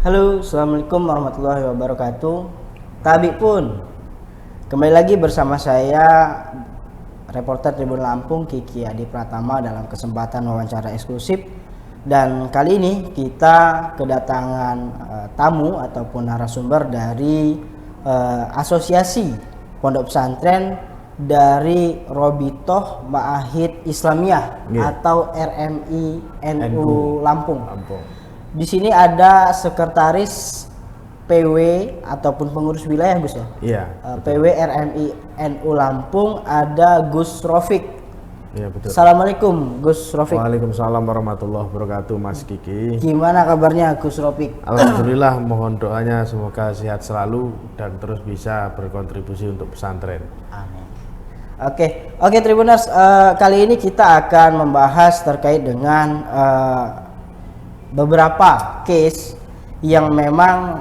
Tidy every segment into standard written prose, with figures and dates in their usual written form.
Halo, assalamualaikum warahmatullahi wabarakatuh. Tabi pun kembali lagi bersama saya, reporter Tribun Lampung Kiki Adi Pratama dalam kesempatan wawancara eksklusif. Dan kali ini kita kedatangan tamu ataupun narasumber dari Asosiasi Pondok Pesantren dari Robitoh Ma'ahid Islamiyah atau RMI NU Lampung. Di sini ada sekretaris PW ataupun pengurus wilayah, Gus ya? Iya. PW RMI NU Lampung, ada Gus Rofik. Iya, betul. Assalamualaikum Gus Rofik. Waalaikumsalam warahmatullahi wabarakatuh, Mas Kiki. Gimana kabarnya Gus Rofik? Alhamdulillah, mohon doanya semoga sehat selalu dan terus bisa berkontribusi untuk pesantren. Amin. Oke Tribuners, kali ini kita akan membahas terkait dengan beberapa case yang memang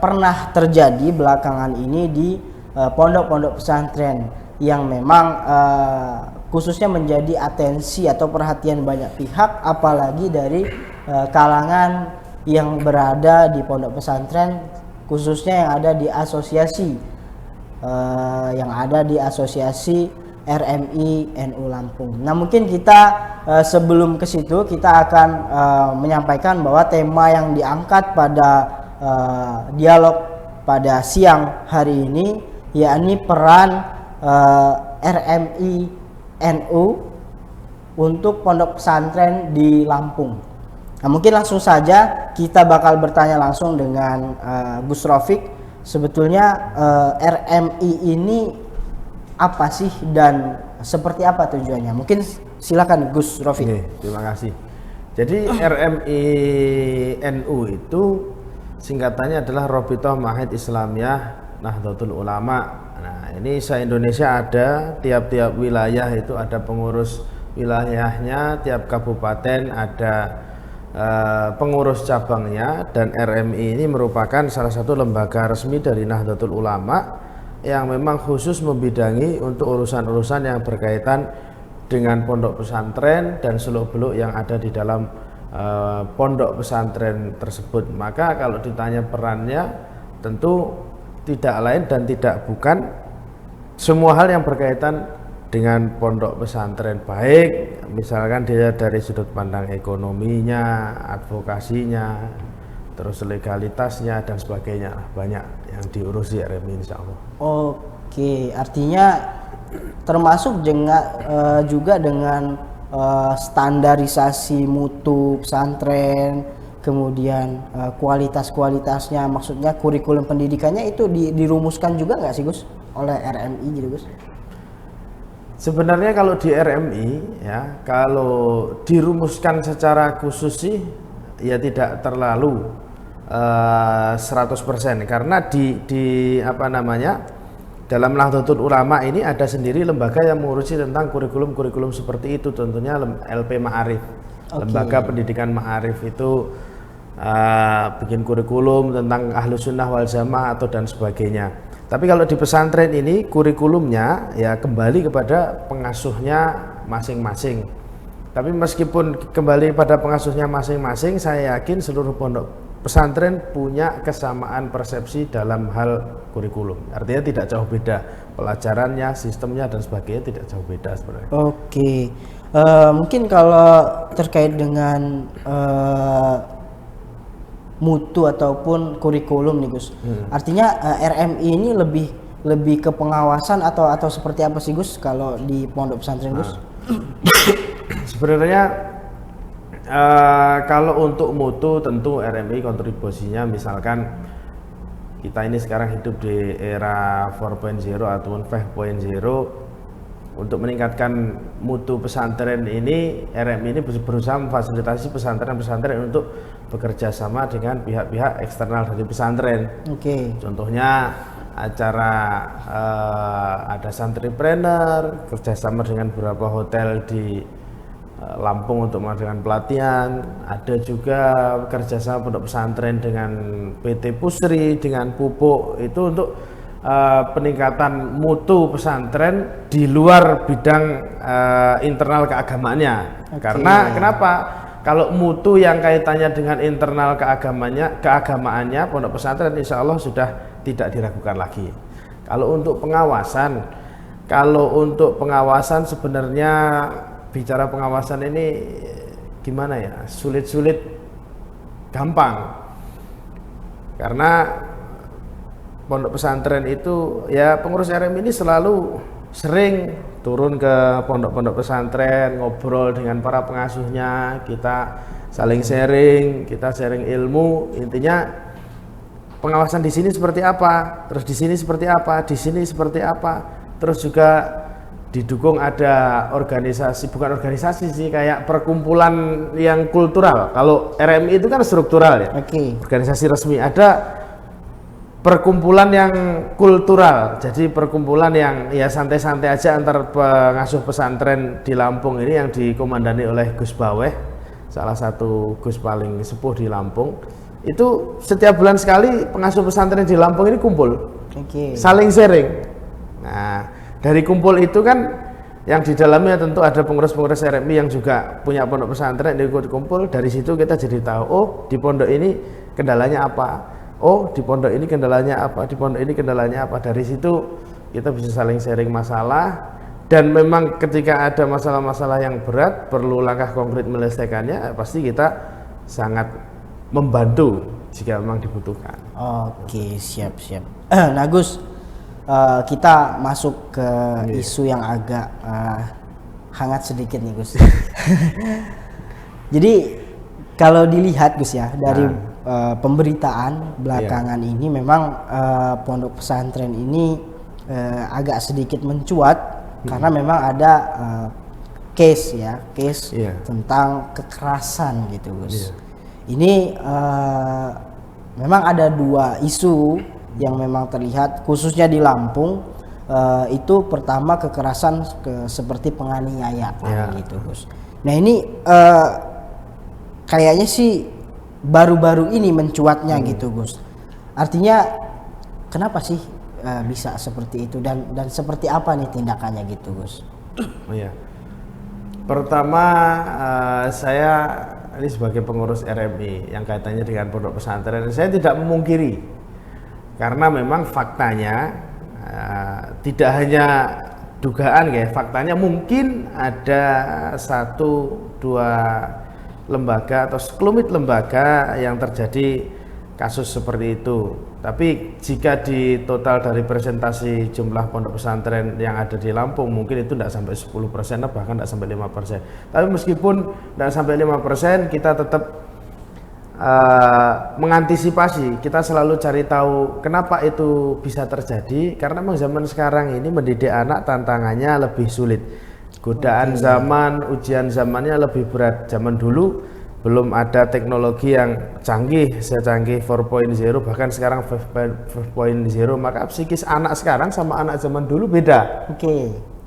pernah terjadi belakangan ini di pondok-pondok pesantren yang memang khususnya menjadi atensi atau perhatian banyak pihak, apalagi dari kalangan yang berada di pondok pesantren, khususnya yang ada di asosiasi RMI NU Lampung. Nah, mungkin kita sebelum ke situ kita akan menyampaikan bahwa tema yang diangkat pada dialog pada siang hari ini yakni peran RMI NU untuk pondok pesantren di Lampung. Nah, mungkin langsung saja kita bakal bertanya langsung dengan Gus Rofik. Sebetulnya RMI ini apa sih dan seperti apa tujuannya? Mungkin silakan Gus Rofik. Oke, terima kasih. Jadi RMI NU itu singkatannya adalah Robitoh Ma'ahid Islamiyah Nahdlatul Ulama. Nah, ini se-Indonesia ada, tiap-tiap wilayah itu ada pengurus wilayahnya, tiap kabupaten ada pengurus cabangnya, dan RMI ini merupakan salah satu lembaga resmi dari Nahdlatul Ulama yang memang khusus membidangi untuk urusan-urusan yang berkaitan dengan pondok pesantren dan seluk-beluk yang ada di dalam pondok pesantren tersebut. Maka kalau ditanya perannya, tentu tidak lain dan tidak bukan semua hal yang berkaitan dengan pondok pesantren, baik misalkan dia dari sudut pandang ekonominya, advokasinya, terus legalitasnya dan sebagainya, banyak yang diurus di RMI insya Allah. Oke, artinya termasuk juga dengan standarisasi mutu pesantren, kemudian kualitasnya, maksudnya kurikulum pendidikannya itu dirumuskan juga nggak sih Gus oleh RMI gitu Gus? Sebenarnya kalau di RMI ya, kalau dirumuskan secara khusus sih ya tidak terlalu 100%, karena di apa namanya, dalam Nahdlatul Ulama ini ada sendiri lembaga yang mengurusi tentang kurikulum seperti itu, tentunya LP Ma'arif. Lembaga pendidikan Ma'arif itu bikin kurikulum tentang Ahlus Sunnah wal Jamaah atau dan sebagainya. Tapi kalau di pesantren ini kurikulumnya ya kembali kepada pengasuhnya masing-masing. Tapi meskipun kembali pada pengasuhnya masing-masing, saya yakin seluruh pondok pesantren punya kesamaan persepsi dalam hal kurikulum. Artinya tidak jauh beda pelajarannya, sistemnya dan sebagainya, tidak jauh beda sebenarnya. Oke, mungkin kalau terkait dengan mutu ataupun kurikulum nih Gus, artinya RMI ini lebih ke pengawasan atau seperti apa sih Gus kalau di pondok pesantren Gus? Sebenarnya kalau untuk mutu tentu RMI kontribusinya, misalkan kita ini sekarang hidup di era 4.0 ataupun 5.0, untuk meningkatkan mutu pesantren ini RMI ini berusaha memfasilitasi pesantren-pesantren untuk bekerja sama dengan pihak-pihak eksternal dari pesantren. Oke. Contohnya acara ada santripreneur, kerjasama dengan beberapa hotel di Lampung untuk mengadakan pelatihan, ada juga kerjasama pondok pesantren dengan PT Pusri, dengan Pupuk, itu untuk peningkatan mutu pesantren di luar bidang internal keagamaannya. Karena kenapa? Kalau mutu yang kaitannya dengan internal keagamaannya pondok pesantren insya Allah sudah tidak diragukan lagi. Kalau untuk pengawasan sebenarnya bicara pengawasan ini gimana ya, sulit gampang, karena pondok pesantren itu ya pengurus RM ini selalu sering turun ke pondok-pondok pesantren, ngobrol dengan para pengasuhnya, kita saling sharing, kita sharing ilmu. Intinya pengawasan di sini seperti apa, terus di sini seperti apa, di sini seperti apa, terus juga didukung ada organisasi, bukan organisasi sih, kayak perkumpulan yang kultural. Kalau RMI itu kan struktural ya, organisasi resmi. Ada perkumpulan yang kultural, jadi perkumpulan yang ya santai-santai aja antar pengasuh pesantren di Lampung ini yang dikomandani oleh Gus Baweh, salah satu Gus paling sepuh di Lampung. Itu setiap bulan sekali pengasuh pesantren di Lampung ini kumpul, saling sharing. Nah, dari kumpul itu kan yang di dalamnya tentu ada pengurus-pengurus RMI yang juga punya pondok pesantren, ikut kumpul. Dari situ kita jadi tahu, oh di pondok ini kendalanya apa, oh di pondok ini kendalanya apa, di pondok ini kendalanya apa. Dari situ kita bisa saling sharing masalah, dan memang ketika ada masalah-masalah yang berat perlu langkah konkret menyelesaikannya, pasti kita sangat membantu jika memang dibutuhkan. Oke, siap. Nah Gus, kita masuk ke isu yang agak hangat sedikit nih Gus. Jadi kalau dilihat Gus ya dari pemberitaan belakangan ini memang pondok pesantren ini agak sedikit mencuat karena memang ada case tentang kekerasan gitu Gus. Ini memang ada dua isu yang memang terlihat khususnya di Lampung. Itu pertama kekerasan seperti penganiayaan gitu Gus. Nah ini kayaknya sih baru-baru ini mencuatnya gitu Gus. Artinya kenapa sih bisa seperti itu dan seperti apa nih tindakannya gitu Gus? Pertama saya ini sebagai pengurus RMI yang kaitannya dengan pondok pesantren, saya tidak memungkiri karena memang faktanya tidak hanya dugaan ya, faktanya mungkin ada 1-2 lembaga atau sekelumit lembaga yang terjadi kasus seperti itu. Tapi jika di total dari presentasi jumlah pondok pesantren yang ada di Lampung mungkin itu tidak sampai 10%, bahkan tidak sampai 5%. Tapi meskipun tidak sampai 5%, kita tetap mengantisipasi. Kita selalu cari tahu kenapa itu bisa terjadi, karena memang zaman sekarang ini mendidik anak tantangannya lebih sulit. Godaan zaman, ujian zamannya lebih berat. Zaman dulu belum ada teknologi yang canggih, secanggih 4.0, bahkan sekarang 5.0, maka psikis anak sekarang sama anak zaman dulu beda.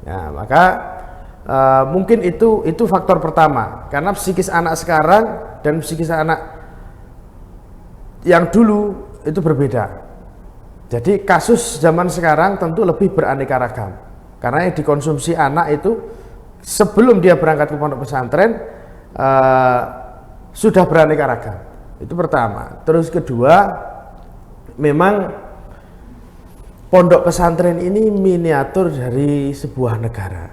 Nah, maka mungkin itu faktor pertama, karena psikis anak sekarang dan psikis anak yang dulu itu berbeda. Jadi kasus zaman sekarang tentu lebih beraneka ragam, karena yang dikonsumsi anak itu sebelum dia berangkat ke pondok pesantren sudah beraneka ragam. Itu pertama. Terus kedua, memang pondok pesantren ini miniatur dari sebuah negara,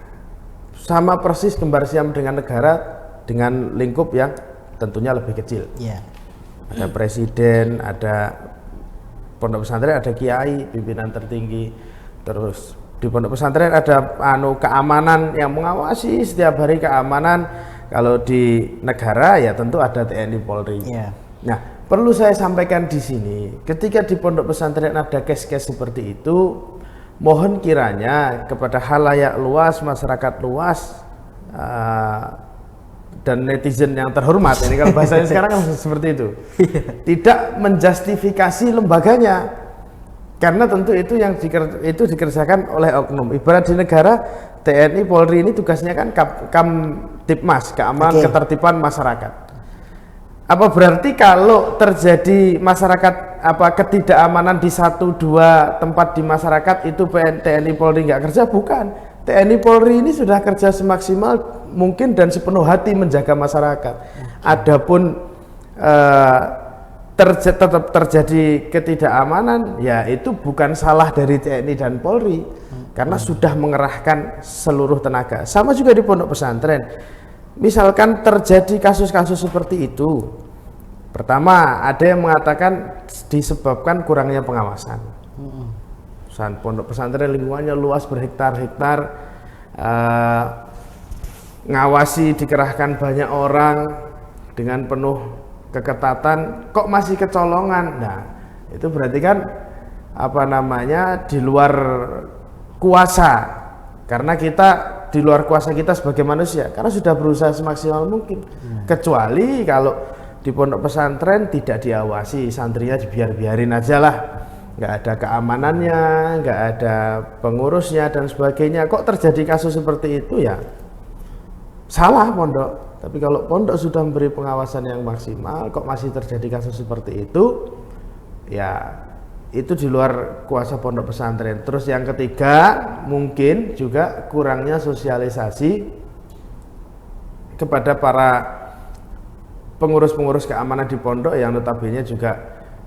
sama persis kembar siam dengan negara dengan lingkup yang tentunya lebih kecil. Ada presiden, ada pondok pesantren, ada kiai, pimpinan tertinggi. Terus di pondok pesantren ada keamanan yang mengawasi setiap hari keamanan. Kalau di negara ya tentu ada TNI Polri. Nah, perlu saya sampaikan di sini, ketika di pondok pesantren ada case-case seperti itu, mohon kiranya kepada halayak luas, masyarakat luas, dan netizen yang terhormat, ini kalau bahasanya sekarang kan seperti itu, tidak menjustifikasi lembaganya, karena tentu itu yang dikerjakan oleh oknum. Ibarat di negara, TNI Polri ini tugasnya kan Kamtipmas, keamanan ketertiban masyarakat. Apa berarti kalau terjadi masyarakat ketidakamanan di 1-2 tempat di masyarakat itu TNI Polri nggak kerja? Bukan. TNI Polri ini sudah kerja semaksimal mungkin dan sepenuh hati menjaga masyarakat. Adapun tetap terjadi ketidakamanan, ya itu bukan salah dari TNI dan Polri, karena sudah mengerahkan seluruh tenaga. Sama juga di pondok pesantren. Misalkan terjadi kasus-kasus seperti itu, pertama ada yang mengatakan disebabkan kurangnya pengawasan. Pondok pesantren lingkungannya luas berhektar-hektar, ngawasi dikerahkan banyak orang dengan penuh keketatan, kok masih kecolongan. Nah, itu berarti kan di luar kuasa, karena kita di luar kuasa kita sebagai manusia, karena sudah berusaha semaksimal mungkin. Kecuali kalau di pondok pesantren tidak diawasi, santrinya dibiarin aja lah, nggak ada keamanannya, nggak ada pengurusnya dan sebagainya. Kok terjadi kasus seperti itu, ya salah pondok. Tapi kalau pondok sudah memberi pengawasan yang maksimal, kok masih terjadi kasus seperti itu, ya itu di luar kuasa pondok pesantren. Terus yang ketiga, mungkin juga kurangnya sosialisasi kepada para pengurus-pengurus keamanan di pondok yang notabene juga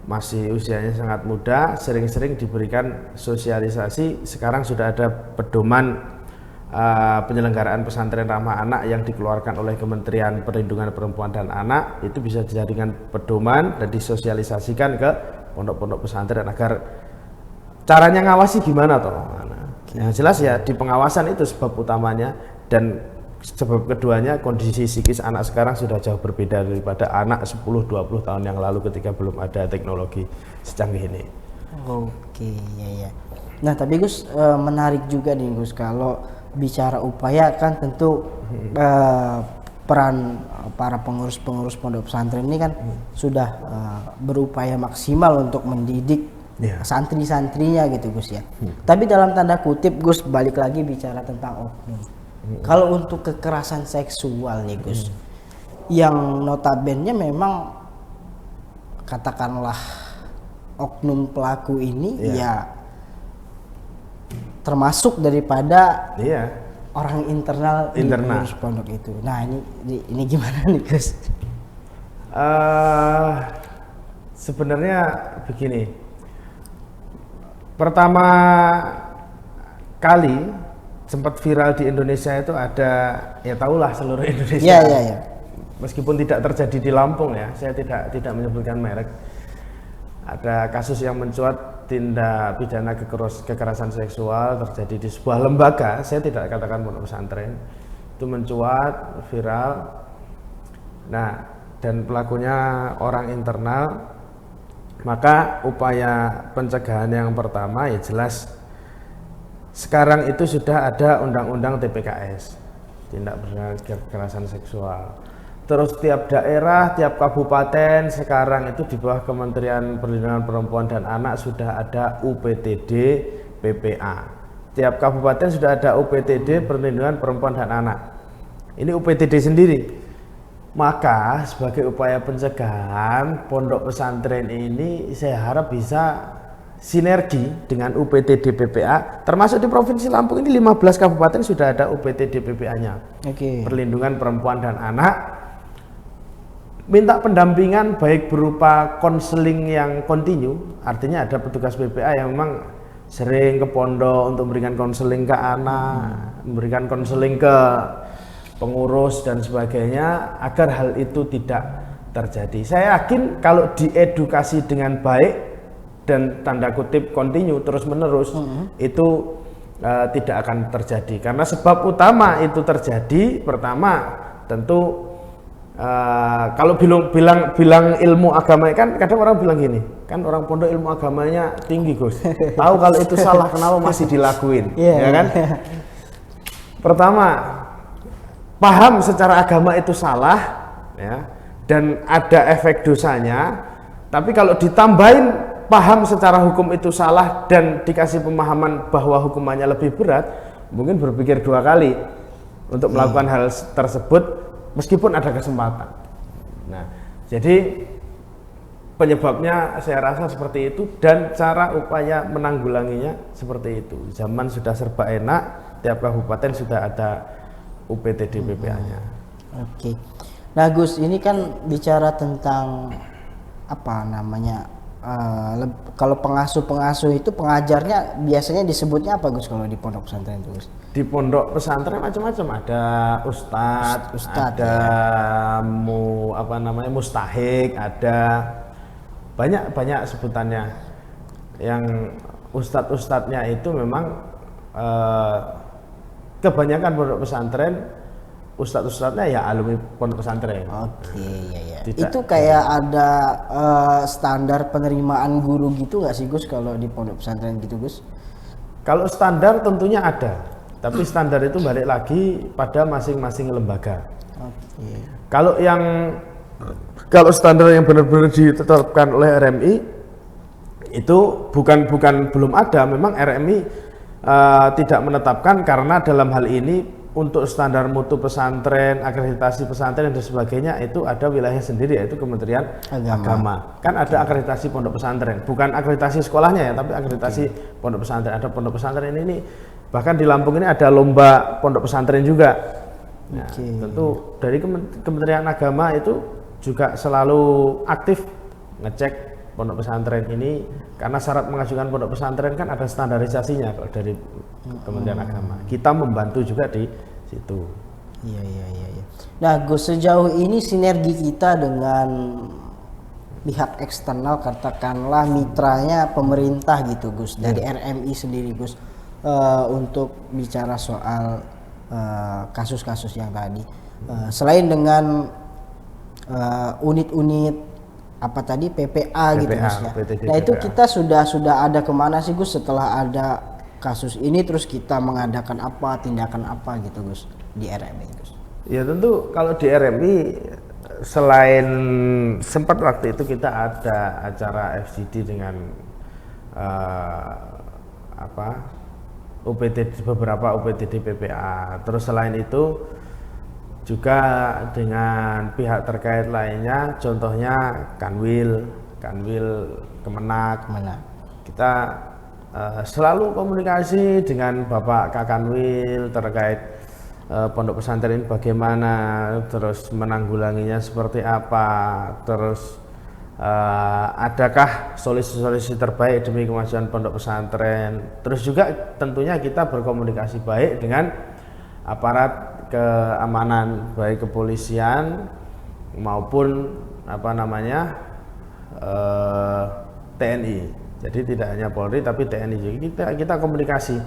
masih usianya sangat muda, sering-sering diberikan sosialisasi. Sekarang sudah ada pedoman penyelenggaraan pesantren ramah anak yang dikeluarkan oleh Kementerian Perlindungan Perempuan dan Anak, itu bisa dijadikan pedoman dan disosialisasikan ke pondok-pondok pesantren agar caranya ngawasi gimana toh. Yang jelas ya di pengawasan itu sebab utamanya, dan sebab keduanya kondisi psikis anak sekarang sudah jauh berbeda daripada anak 10-20 tahun yang lalu ketika belum ada teknologi secanggih ini. Oke, ya. Nah, tapi Gus, menarik juga nih Gus, kalau bicara upaya kan tentu peran para pengurus-pengurus pondok pesantren ini kan sudah berupaya maksimal untuk mendidik santri-santrinya gitu Gus ya. Tapi dalam tanda kutip Gus, balik lagi bicara tentang oknum. Kalau untuk kekerasan seksual nih Gus, yang notabene memang katakanlah oknum pelaku ini ya termasuk daripada orang internal di pengurus pondok itu. Nah, ini gimana nih Gus? Sebenarnya begini, pertama kali sempat viral di Indonesia itu ada, ya tahulah seluruh Indonesia. Iya. Meskipun tidak terjadi di Lampung ya, saya tidak menyebutkan merek. Ada kasus yang mencuat tindak pidana kekerasan seksual terjadi di sebuah lembaga, saya tidak katakan pondok pesantren, itu mencuat viral. Nah, dan pelakunya orang internal, maka upaya pencegahan yang pertama ya jelas sekarang itu sudah ada undang-undang TPKS, tindak pidana kekerasan seksual. Terus tiap daerah, tiap kabupaten sekarang itu di bawah Kementerian Perlindungan Perempuan dan Anak sudah ada UPTD PPA. Tiap kabupaten sudah ada UPTD Perlindungan Perempuan dan Anak. Ini UPTD sendiri. Maka sebagai upaya pencegahan, pondok pesantren ini saya harap bisa sinergi dengan UPTD PPA. Termasuk di Provinsi Lampung ini 15 kabupaten sudah ada UPTD PPA-nya. Perlindungan Perempuan dan Anak. Minta pendampingan baik berupa konseling yang kontinu, artinya ada petugas PPA yang memang sering ke pondok untuk memberikan konseling ke anak, memberikan konseling ke pengurus dan sebagainya, agar hal itu tidak terjadi. Saya yakin kalau diedukasi dengan baik dan tanda kutip kontinu terus menerus, itu tidak akan terjadi. Karena sebab utama itu terjadi, pertama tentu kalau bilang ilmu agama kan kadang orang bilang gini, kan orang pondok ilmu agamanya tinggi Gus, tahu kalau itu salah kenapa masih dilakuin, ya kan? Pertama, paham secara agama itu salah, ya, dan ada efek dosanya. Tapi kalau ditambahin paham secara hukum itu salah dan dikasih pemahaman bahwa hukumannya lebih berat, mungkin berpikir dua kali untuk melakukan hal tersebut. Meskipun ada kesempatan. Nah, jadi penyebabnya saya rasa seperti itu, dan cara upaya menanggulanginya seperti itu. Zaman sudah serba enak, tiap kabupaten sudah ada UPTD PPA-nya. Oke. Nah Gus, ini kan bicara tentang apa namanya? Kalau pengasuh itu pengajarnya biasanya disebutnya apa Gus kalau di pondok pesantren itu Gus? Di pondok pesantren macam-macam, ada ustadz, ada mustahik, ada banyak sebutannya. Yang ustadznya itu memang kebanyakan pondok pesantren ustadznya ya alumni pondok pesantren. Oke, ya. Itu kayak ada standar penerimaan guru gitu nggak sih Gus kalau di pondok pesantren gitu Gus? Kalau standar tentunya ada, tapi standar itu balik lagi pada masing-masing lembaga. Oke. Kalau standar yang benar-benar ditetapkan oleh RMI itu bukan belum ada, memang RMI tidak menetapkan karena dalam hal ini untuk standar mutu pesantren, akreditasi pesantren dan sebagainya itu ada wilayah sendiri yaitu Kementerian Agama. Kan ada akreditasi pondok pesantren, bukan akreditasi sekolahnya ya, tapi akreditasi pondok pesantren. Ada pondok pesantren ini bahkan di Lampung ini ada lomba pondok pesantren juga. Nah, tentu dari Kementerian Agama itu juga selalu aktif ngecek pondok pesantren ini karena syarat mengajukan pondok pesantren kan ada standarisasinya kalau dari Kementerian Agama. Kita membantu juga di situ. Iya. Nah, Gus, sejauh ini sinergi kita dengan pihak eksternal, katakanlah mitranya pemerintah gitu Gus, dari RMI sendiri Gus, untuk bicara soal kasus-kasus yang tadi. Selain dengan unit-unit apa tadi PPA gitu Gus ya. Nah itu kita sudah ada kemana sih Gus setelah ada kasus ini, terus kita mengadakan apa, tindakan apa gitu Gus di RMI Gus? Ya tentu kalau di RMI selain sempat waktu itu kita ada acara FGD dengan beberapa UPTD PPA, terus selain itu juga dengan pihak terkait lainnya, contohnya Kanwil Kemenak. Kita selalu komunikasi dengan Bapak Kakanwil terkait pondok pesantren bagaimana, terus menanggulanginya seperti apa, terus adakah solusi-solusi terbaik demi kemajuan pondok pesantren. Terus juga tentunya kita berkomunikasi baik dengan aparat keamanan baik kepolisian maupun TNI. Jadi tidak hanya Polri tapi TNI juga kita komunikasi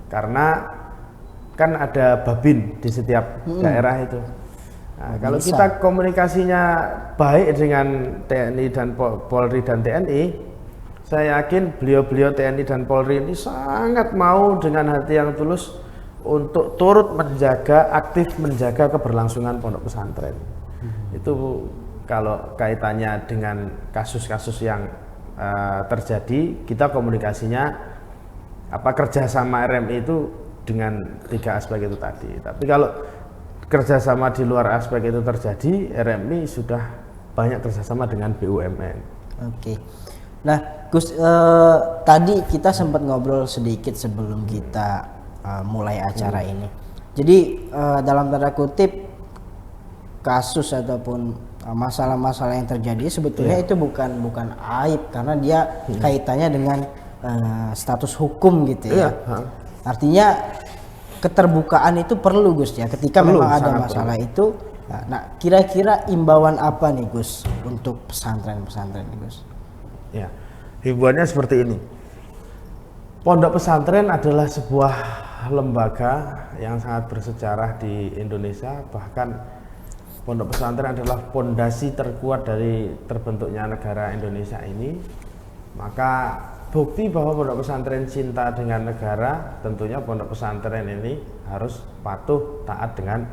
karena kan ada Babin di setiap daerah itu. Nah, kalau kita komunikasinya baik dengan TNI dan Polri dan TNI, saya yakin beliau-beliau TNI dan Polri ini sangat mau dengan hati yang tulus untuk turut aktif menjaga keberlangsungan pondok pesantren. Itu kalau kaitannya dengan kasus-kasus yang terjadi, kita komunikasinya kerjasama RMI itu dengan 3 aspek itu tadi. Tapi kalau kerjasama di luar aspek itu terjadi, RMI sudah banyak kerjasama dengan BUMN. Oke. Nah, Gus, tadi kita sempat ngobrol sedikit sebelum kita mulai acara ini. Jadi dalam tanda kutip kasus ataupun masalah-masalah yang terjadi sebetulnya itu bukan aib karena dia kaitannya dengan status hukum gitu ya. Artinya keterbukaan itu perlu Gus ya ketika memang ada masalah itu. Nah, kira-kira imbauan apa nih Gus untuk pesantren-pesantren nih Gus? Ya, himbauannya seperti ini. Pondok pesantren adalah sebuah lembaga yang sangat bersejarah di Indonesia, bahkan pondok pesantren adalah pondasi terkuat dari terbentuknya negara Indonesia ini. Maka bukti bahwa pondok pesantren cinta dengan negara, tentunya pondok pesantren ini harus patuh taat dengan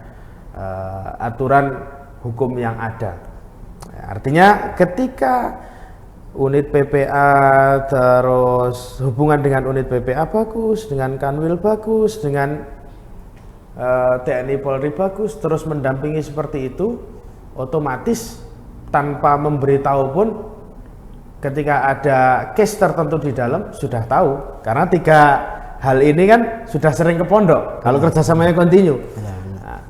aturan hukum yang ada. Artinya ketika unit PPA terus hubungan dengan unit PPA bagus, dengan Kanwil bagus, dengan TNI Polri bagus, terus mendampingi seperti itu, otomatis tanpa memberitahu pun ketika ada case tertentu di dalam sudah tahu, karena hal ini kan sudah sering ke pondok kalau kerjasamanya kontinu. Nah,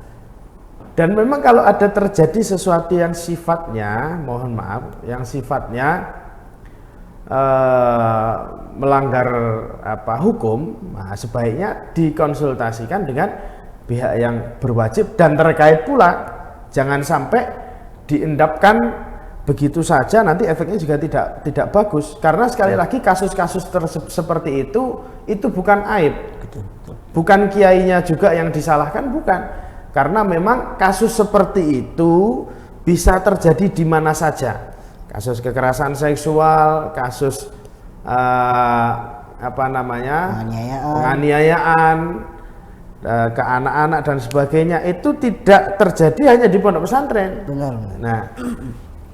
dan memang kalau ada terjadi sesuatu yang sifatnya, mohon maaf, yang sifatnya melanggar hukum, nah, sebaiknya dikonsultasikan dengan pihak yang berwajib dan terkait pula. Jangan sampai diendapkan begitu saja, nanti efeknya juga tidak bagus. Karena sekali lagi kasus-kasus seperti itu bukan aib, bukan kiainya juga yang disalahkan, bukan. Karena memang kasus seperti itu bisa terjadi di mana saja. Kasus kekerasan seksual, kasus penganiayaan ke anak-anak dan sebagainya, itu tidak terjadi hanya di pondok pesantren. Benar. Nah,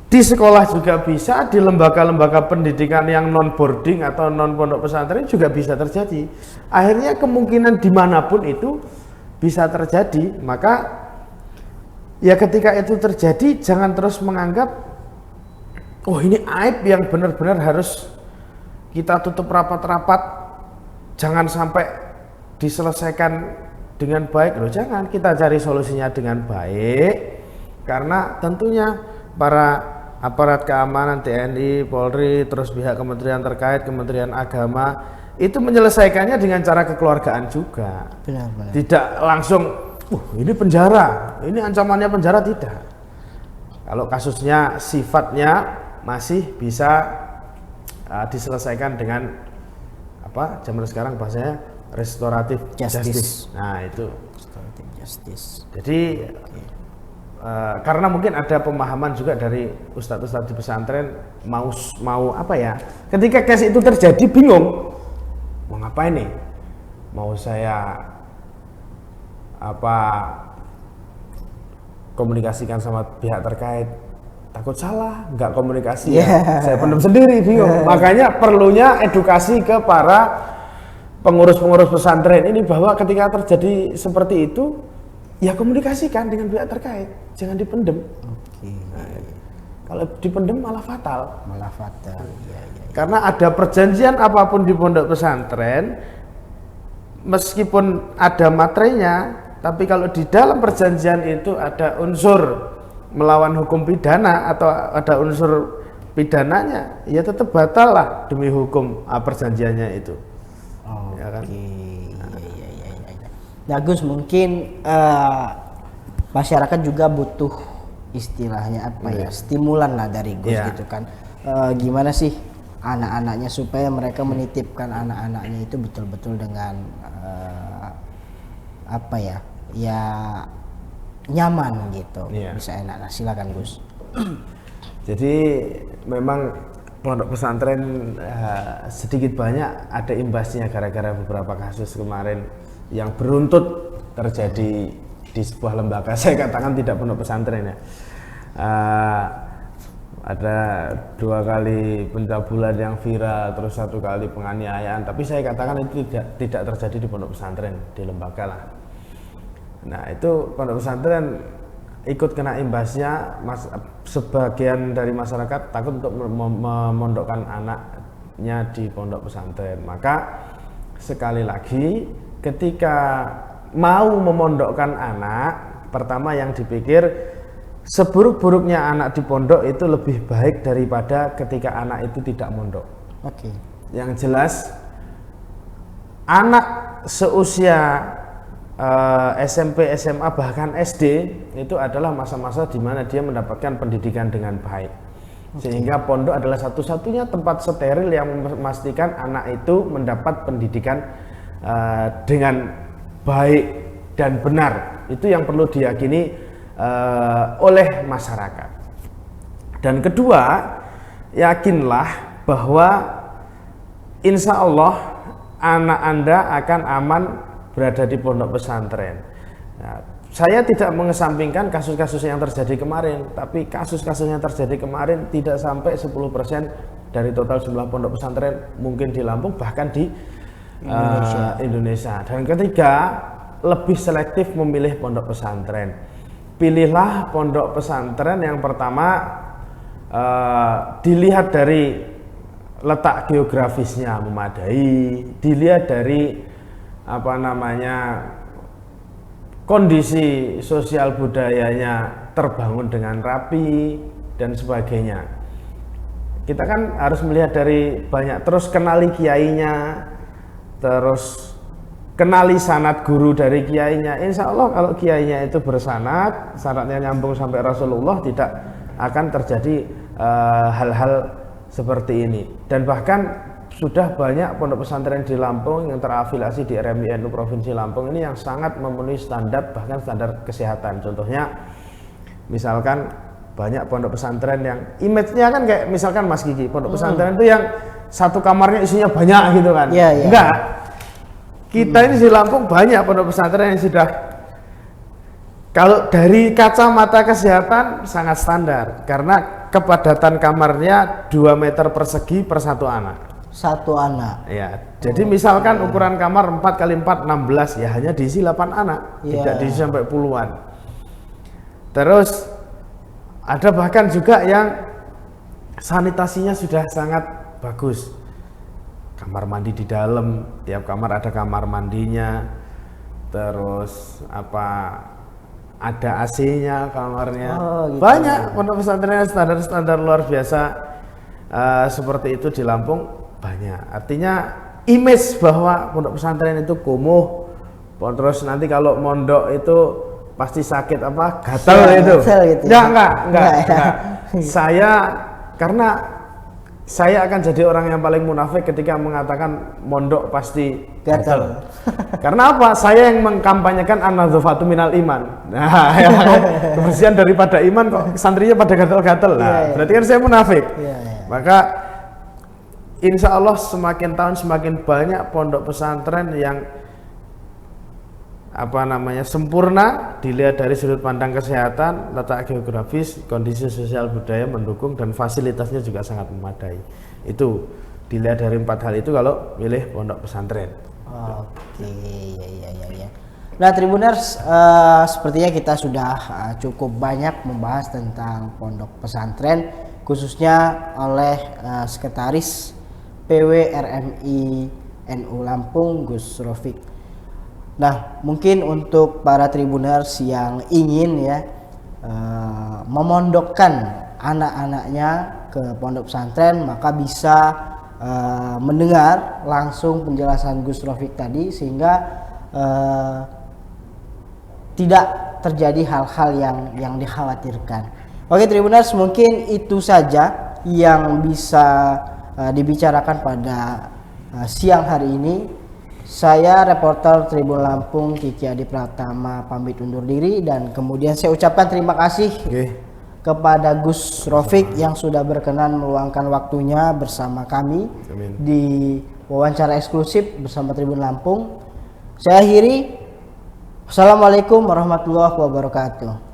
di sekolah juga bisa, di lembaga-lembaga pendidikan yang non boarding atau non pondok pesantren juga bisa terjadi. Akhirnya kemungkinan dimanapun itu bisa terjadi. Maka ya ketika itu terjadi, jangan terus menganggap oh ini aib yang benar-benar harus kita tutup rapat-rapat, jangan sampai diselesaikan dengan baik. Loh, jangan, kita cari solusinya dengan baik, karena tentunya para aparat keamanan, TNI, Polri, terus pihak kementerian terkait, Kementerian Agama, itu menyelesaikannya dengan cara kekeluargaan juga. Benar. Tidak langsung, ini penjara, ini ancamannya penjara, tidak. Kalau kasusnya sifatnya masih bisa diselesaikan dengan zaman sekarang bahasanya restoratif justice. Nah, itu restoratif justice. Jadi karena mungkin ada pemahaman juga dari ustadz-ustadz di pesantren mau apa ya, ketika case itu terjadi bingung mau ngapain nih, mau saya komunikasikan sama pihak terkait, takut salah, nggak komunikasi, saya pendam sendiri, bingung. Makanya perlunya edukasi ke para pengurus-pengurus pesantren ini, bahwa ketika terjadi seperti itu ya komunikasikan dengan pihak terkait, jangan dipendem. Nah, kalau dipendem malah fatal. Ya. Karena ada perjanjian apapun di pondok pesantren, meskipun ada materainya, tapi kalau di dalam perjanjian itu ada unsur melawan hukum pidana atau ada unsur pidananya, ya tetap batal lah demi hukum perjanjiannya itu. Ya kan? Nah, Gus, mungkin masyarakat juga butuh istilahnya stimulan lah dari Gus gitu kan. Gimana sih anak-anaknya supaya mereka menitipkan anak-anaknya itu betul-betul dengan nyaman gitu, bisa enak. Nah, silakan Gus. Jadi memang pondok pesantren sedikit banyak ada imbasnya gara-gara beberapa kasus kemarin yang beruntut terjadi di sebuah lembaga. Saya katakan tidak pondok pesantren ya. Ada 2 kali pencabulan yang viral, terus 1 kali penganiayaan, tapi saya katakan itu tidak terjadi di pondok pesantren, di lembaga lah. Nah, itu pondok pesantren ikut kena imbasnya. Sebagian dari masyarakat takut untuk memondokkan anaknya di pondok pesantren. Maka sekali lagi, ketika mau memondokkan anak, pertama yang dipikir, seburuk-buruknya anak di pondok itu lebih baik daripada ketika anak itu tidak mondok. Yang jelas, anak seusia SMP, SMA, bahkan SD itu adalah masa-masa di mana dia mendapatkan pendidikan dengan baik. Sehingga pondok adalah satu-satunya tempat steril yang memastikan anak itu mendapat pendidikan dengan baik dan benar. Itu yang perlu diyakini oleh masyarakat. Dan kedua, yakinlah bahwa insya Allah anak Anda akan aman berada di pondok pesantren. Nah, saya tidak mengesampingkan kasus-kasus yang terjadi kemarin, tapi kasus-kasus yang terjadi kemarin tidak sampai 10% dari total jumlah pondok pesantren mungkin di Lampung, bahkan di Indonesia. Dan ketiga, lebih selektif memilih pondok pesantren. Pilihlah pondok pesantren yang pertama dilihat dari letak geografisnya memadai, dilihat dari kondisi sosial budayanya terbangun dengan rapi dan sebagainya. Kita kan harus melihat dari banyak, terus kenali kiainya, terus kenali sanad guru dari kiainya. Insya Allah kalau kiainya itu bersanad, sanadnya nyambung sampai Rasulullah, tidak akan terjadi hal-hal seperti ini. Dan bahkan sudah banyak pondok pesantren di Lampung yang terafiliasi di RMI NU Provinsi Lampung ini yang sangat memenuhi standar, bahkan standar kesehatan. Contohnya misalkan banyak pondok pesantren yang image-nya kan kayak misalkan Mas Kiki, pondok pesantren itu yang satu kamarnya isinya banyak gitu kan. Enggak. Kita ini di Lampung banyak pondok pesantren yang sudah, kalau dari kacamata kesehatan sangat standar, karena kepadatan kamarnya 2 meter persegi per satu anak. Satu anak. Ya, jadi misalkan ukuran kamar 4 kali 4 16, ya hanya diisi 8 anak, tidak diisi sampai puluhan. Terus ada bahkan juga yang sanitasinya sudah sangat bagus. Kamar mandi di dalam, tiap kamar ada kamar mandinya. Terus ada AC-nya kamarnya. Gitu. Banyak pondok pesantren standar-standar luar biasa seperti itu di Lampung banyak. Artinya image bahwa pondok pesantren itu kumuh, terus nanti kalau mondok itu pasti sakit gatal itu. Gitu ya? Enggak. Karena saya akan jadi orang yang paling munafik ketika mengatakan mondok pasti gatal. Karena apa? Saya yang mengkampanyekan an-nadzafatu minal iman. Nah, ya, kebersihan daripada iman, kok santrinya pada gatal-gatal. Nah, berarti kan saya munafik. Maka insya Allah semakin tahun semakin banyak pondok pesantren yang sempurna dilihat dari sudut pandang kesehatan, letak geografis, kondisi sosial budaya mendukung, dan fasilitasnya juga sangat memadai. Itu dilihat dari 4 hal itu kalau milih pondok pesantren. Oke, ya. Nah, Tribuners, sepertinya kita sudah cukup banyak membahas tentang pondok pesantren, khususnya oleh Sekretaris PW RMI NU Lampung, Gus Rofiq. Nah, mungkin untuk para Tribuners yang ingin memondokkan anak-anaknya ke pondok pesantren, maka bisa mendengar langsung penjelasan Gus Rofiq tadi, sehingga tidak terjadi hal-hal yang dikhawatirkan. Oke Tribuners, mungkin itu saja yang bisa dibicarakan pada siang hari ini. Saya reporter Tribun Lampung Kiki Adi Pratama pamit undur diri, dan kemudian saya ucapkan terima kasih kepada Gus Rofiq yang sudah berkenan meluangkan waktunya bersama kami. Amin. Di wawancara eksklusif bersama Tribun Lampung. Saya akhiri. Assalamualaikum warahmatullahi wabarakatuh.